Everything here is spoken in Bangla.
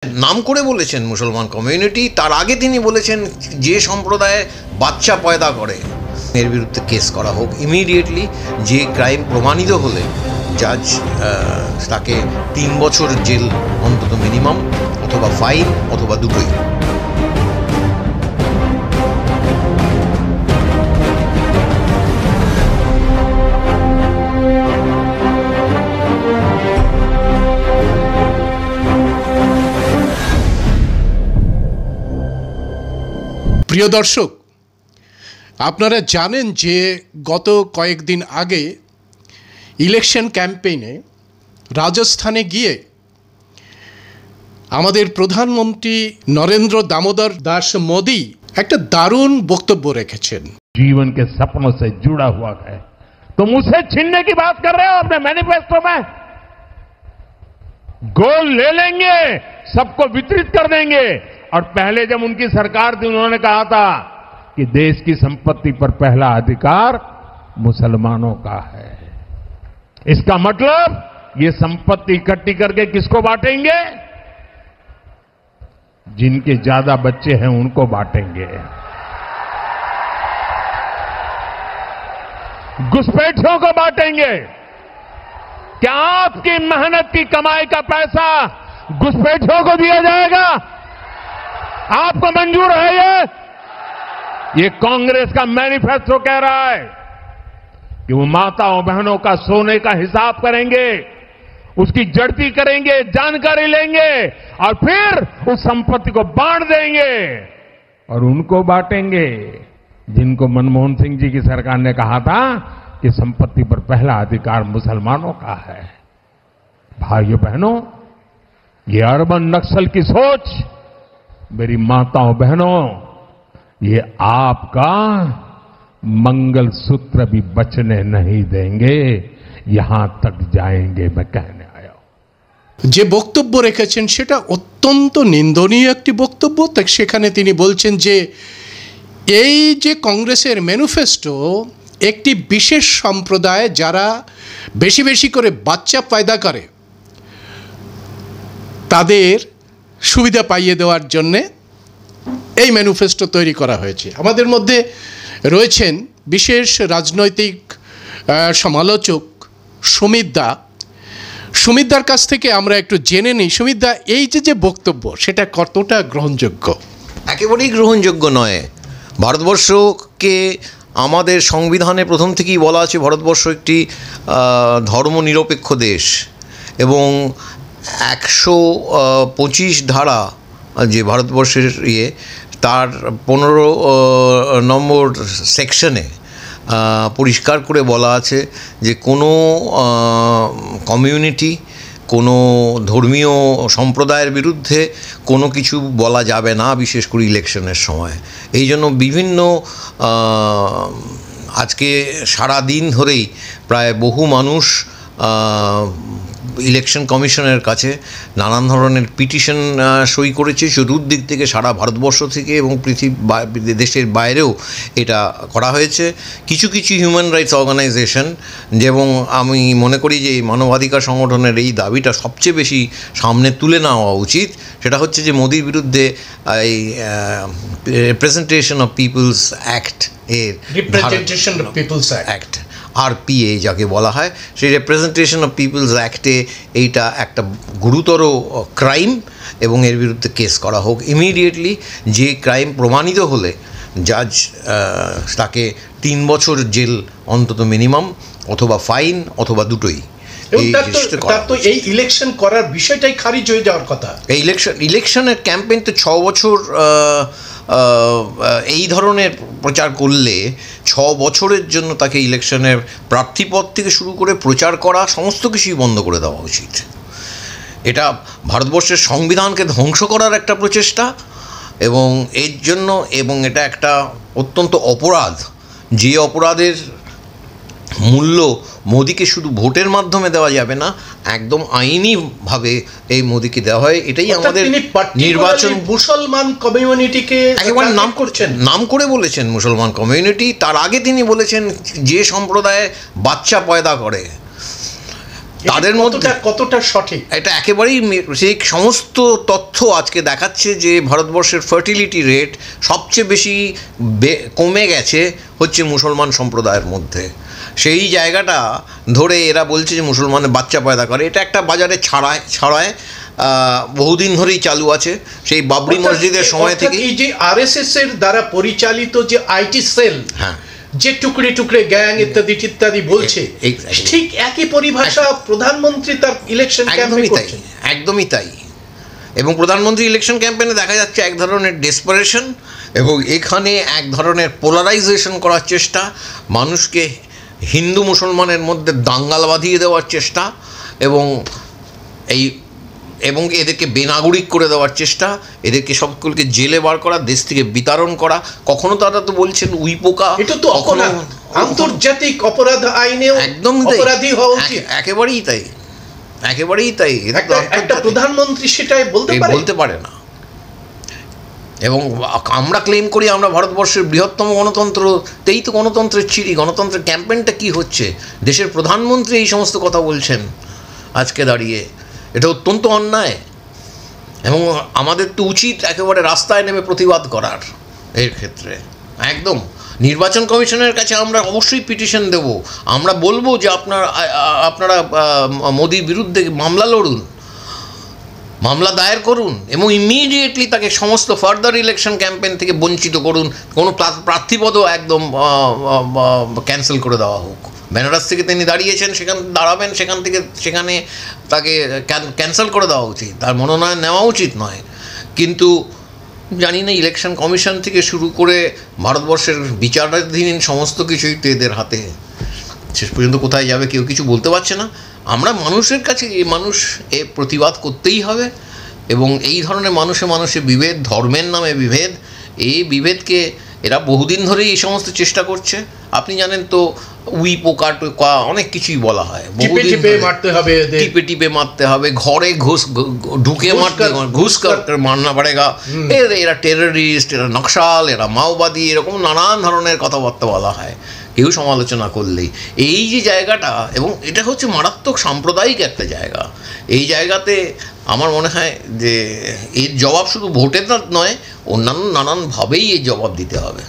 नाम করে বলেছেন মুসলমান কমিউনিটি, তার আগে তিনি বলেছেন যে সম্প্রদায়ে বাচ্চা পয়দা করে এর বিরুদ্ধে কেস করা হোক ইমিডিয়েটলি। যে ক্রাইম প্রমাণিত হলে জাজ তাকে 3 বছর জেল অন্তত মিনিমাম, অথবা ফাইন, অথবা দুটোই। প্রিয় দর্শক, আপনারা জানেন যে গত কয়েকদিন আগে ইলেকশন ক্যাম্পেইনে রাজস্থানে গিয়ে আমাদের প্রধানমন্ত্রী নরেন্দ্র দামোদর দাস মোদি একটা দারুণ বক্তব্য রেখেছেন। जीवन के सपनों से जुड़ा हुआ है, तो मुझसे छीनने की बात कर रहे हो अपने मैनिफेस्टो में। गोल ले लेंगे, सबको वितरित कर देंगे। और पहले जब उनकी सरकार थी उन्होंने कहा था कि देश की संपत्ति पर पहला अधिकार मुसलमानों का है। इसका मतलब ये संपत्ति इकट्ठी करके किसको बांटेंगे? जिनके ज्यादा बच्चे हैं उनको बांटेंगे। घुसपैठियों को बांटेंगे। क्या आपकी मेहनत की कमाई का पैसा घुसपैठियों को दिया जाएगा? आपको मंजूर है ये कांग्रेस का मैनिफेस्टो कह रहा है कि वो माताओं बहनों का सोने का हिसाब करेंगे, उसकी जड़ती करेंगे, जानकारी लेंगे और फिर उस संपत्ति को बांट देंगे। और उनको बांटेंगे जिनको मनमोहन सिंह जी की सरकार ने कहा था कि संपत्ति पर पहला अधिकार मुसलमानों का है। भाइयों बहनों, ये अर्बन नक्सल की सोच, मेरी माताओं बहनों, ये आपका मंगलसूत्र भी बचने नहीं देंगे, यहां तक जाएंगे मैं कहने आया हूं। যে বক্তব্য রেখেছেন সেটা অত্যন্ত নিন্দনীয় একটি বক্তব্য। তাই সেখানে তিনি বলছেন যে এই যে কংগ্রেসের ম্যানিফেস্টো একটি বিশেষ সম্প্রদায় যারা বেশি বেশি করে বাচ্চা পয়দা করে তাদের সুবিধা পাইয়ে দেওয়ার জন্যে এই ম্যানিফেস্টো তৈরি করা হয়েছে। আমাদের মধ্যে রয়েছেন বিশেষ রাজনৈতিক সমালোচক সুমিতদার কাছ থেকে আমরা একটু জেনে নিই। সুমিতদা, এই যে বক্তব্য সেটা কতটা গ্রহণযোগ্য? একেবারেই গ্রহণযোগ্য নয়। ভারতবর্ষকে আমাদের সংবিধানে প্রথম থেকেই বলা আছে ভারতবর্ষ একটি ধর্মনিরপেক্ষ দেশ, এবং 125 ধারা যে ভারতবর্ষের তার 15 নম্বর সেকশনে পরিষ্কার করে বলা আছে যে কোনো কমিউনিটি, কোনো ধর্মীয় সম্প্রদায়ের বিরুদ্ধে কোনো কিছু বলা যাবে না, বিশেষ করে ইলেকশনের সময়। এই জন্য বিভিন্ন আজকে সারা দিন ধরেই প্রায় বহু মানুষ ইলেকশন কমিশনের কাছে নানান ধরনের পিটিশন সই করেছে। চতুর্দিক থেকে, সারা ভারতবর্ষ থেকে এবং দেশের বাইরেও এটা করা হয়েছে। কিছু কিছু হিউম্যান রাইটস অর্গানাইজেশন, এবং আমি মনে করি যে এই মানবাধিকার সংগঠনের এই দাবিটা সবচেয়ে বেশি সামনে তুলে নেওয়া উচিত। সেটা হচ্ছে যে মোদির বিরুদ্ধে এই রিপ্রেজেন্টেশন অফ পিপলস অ্যাক্ট এর অ্যাক্ট RPA যাকে বলা হয়, সেই রিপ্রেজেন্টেশন অফ পিপলস অ্যাক্টে এইটা একটা গুরুতর ক্রাইম, এবং এর বিরুদ্ধে কেস করা হোক ইমিডিয়েটলি। যে ক্রাইম প্রমাণিত হলে জাজ তাকে 3 বছর জেল অন্তত মিনিমাম, অথবা ফাইন, অথবা দুটোই। এই ইলেকশন করার বিষয়টাই খারিজ হয়ে যাওয়ার কথা। এই ইলেকশনের ক্যাম্পেইন তো 6 বছর এই ধরনের প্রচার করলে 6 বছরের জন্য তাকে ইলেকশনের প্রার্থীপদ থেকে শুরু করে প্রচার করা সমস্ত কিছুই বন্ধ করে দেওয়া উচিত। এটা ভারতবর্ষের সংবিধানকে ধ্বংস করার একটা প্রচেষ্টা, এবং এর জন্য, এবং এটা একটা অত্যন্ত অপরাধ, যে অপরাধের মূল্য মোদিকে শুধু ভোটের মাধ্যমে দেওয়া যাবে না, একদম আইনিভাবে এই মোদিকে দেওয়া হয়। এটাই আমাদের নির্বাচন। মুসলমান কমিউনিটিকে একেবারে নাম করে বলেছেন মুসলমান কমিউনিটি, তার আগে তিনি বলেছেন যে সম্প্রদায়ে বাচ্চা পয়দা করে। তাদের মধ্যে কতটা সঠিক? এটা একেবারেই সেই সমস্ত তথ্য আজকে দেখাচ্ছে যে ভারতবর্ষের ফার্টিলিটি রেট সবচেয়ে বেশি কমে গেছে হচ্ছে মুসলমান সম্প্রদায়ের মধ্যে। সেই জায়গাটা ধরে এরা বলছে যে মুসলমানের বাচ্চা পয়দা করে, এটা একটা বাজারে ছড়ায় বহুদিন ধরেই চালু আছে, সেই বাবরি মসজিদের সময় থেকে। এই যে আরএসএস এর দ্বারা পরিচালিত যে আইটি সেল, হ্যাঁ, যে টুকরে টুকরে গ্যাং ইত্যাদি ইত্যাদি বলছে, ঠিক একই পরিভাষা প্রধানমন্ত্রী তার ইলেকশন ক্যাম্পেইনে করছেন। একদমই তাই। এবং প্রধানমন্ত্রী ইলেকশন ক্যাম্পেইনে দেখা যাচ্ছে এক ধরনের ডেসপারেশন এবং এখানে এক ধরনের পোলারাইজেশন করার চেষ্টা, মানুষকে হিন্দু মুসলমানের মধ্যে দাঙ্গাল বাঁধিয়ে দেওয়ার চেষ্টা এবং এদেরকে বেনাগরিক করে দেওয়ার চেষ্টা, এদেরকে সকলকে জেলে বার করা, দেশ থেকে বিতাড়ন করা। কখনো তারা তো বলছেন উইপোকা, এটা তো অপরাধ, আন্তর্জাতিক অপরাধ আইনেও একদম অপরাধী হওয়া উচিত। একেবারেই তাই। একটা প্রধানমন্ত্রী সেটাই বলতে পারে না। এবং আমরা ক্লেম করি আমরা ভারতবর্ষের বৃহত্তম গণতন্ত্রতেই তো গণতন্ত্রের ছিরি, গণতন্ত্রের ক্যাম্পেইনটা কি হচ্ছে? দেশের প্রধানমন্ত্রী এই সমস্ত কথা বলছেন আজকে দাঁড়িয়ে, এটা অত্যন্ত অন্যায়। এবং আমাদের তো উচিত একেবারে রাস্তায় নেমে প্রতিবাদ করার এর ক্ষেত্রে। একদম নির্বাচন কমিশনের কাছে আমরা অবশ্যই পিটিশন দেব, আমরা বলবো যে আপনারা মোদির বিরুদ্ধে মামলা দায়ের করুন এবং ইমিডিয়েটলি তাকে সমস্ত ফার্দার ইলেকশন ক্যাম্পেইন থেকে বঞ্চিত করুন, কোনো প্রার্থীপদও একদম ক্যান্সেল করে দেওয়া হোক। বেনারস থেকে তিনি দাঁড়িয়েছেন, সেখানে তাকে ক্যান্সেল করে দেওয়া উচিত, তার মনোনয়ন নেওয়া উচিত নয়। কিন্তু জানি না ইলেকশন কমিশন থেকে শুরু করে ভারতবর্ষের বিচারাধীন সমস্ত কিছুই তো এদের হাতে, শেষ পর্যন্ত কোথায় যাবে কেউ কিছু বলতে পারছে না। আমরা মানুষের কাছে এ প্রতিবাদ করতেই হবে এবং এই ধরনের মানুষে বিভেদ, ধর্মের নামে বিভেদ, এই বিভেদকে এরা বহুদিন ধরেই এই সমস্ত চেষ্টা করছে। আপনি জানেন তো উইপোকা টোকা অনেক কিছুই বলা হয়, টিপে মারতে হবে, ঘরে ঢুকে ঘুষ মারনা পড়েগা, এরা টেররিস্ট, এরা নকশাল, এরা মাওবাদী, এরকম নানান ধরনের কথাবার্তা বলা হয় কেউ সমালোচনা করলেই। এই যে জায়গাটা, এবং এটা হচ্ছে মারাত্মক সাম্প্রদায়িক একটা জায়গা, এই জায়গাতে আমার মনে হয় যে এর জবাব শুধু ভোটের নয়, অন্যান্য নানানভাবেই এর জবাব দিতে হবে।